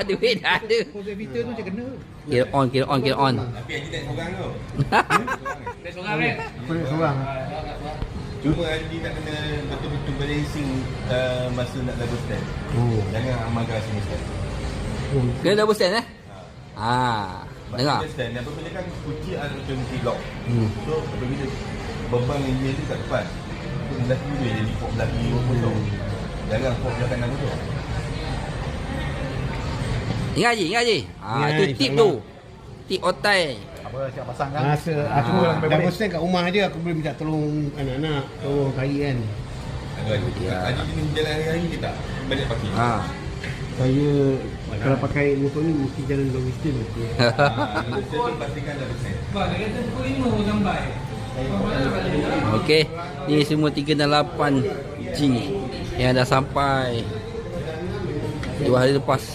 Duit dah ada. Konsep Vita tu macam kena. Kira on. Tapi Haji naik seorang tu. Naik seorang kan? Aku nak seorang. Cuma Haji nak kena betul-betul balancing masa nak double stand. Jangan amalkan sini stand. Kena double stand dengar. Double stand, apabila kan kunci ada macam kunci lock. So apabila beban enjin tu kat depan, tu lelaki dia jadi pop lelaki kosong. Jangan pop belah kanan kosong. Ingat Haji. Itu tip tu. Tip otai. Apa siap pasang kan? Cuma double stand kat rumah dia aku boleh minta tolong anak-anak, tolong kari kan. Haji jenis jalan hari-hari ke tak? Banyak pakai. Saya kalau pakai motor ni mesti jalan logistik betul. Double stand tu pastikan double stand. Bang, dia kata pukul 5 pun sampai. Okey. Ni semua 3 dan 8 G yang dah sampai 2 hari lepas.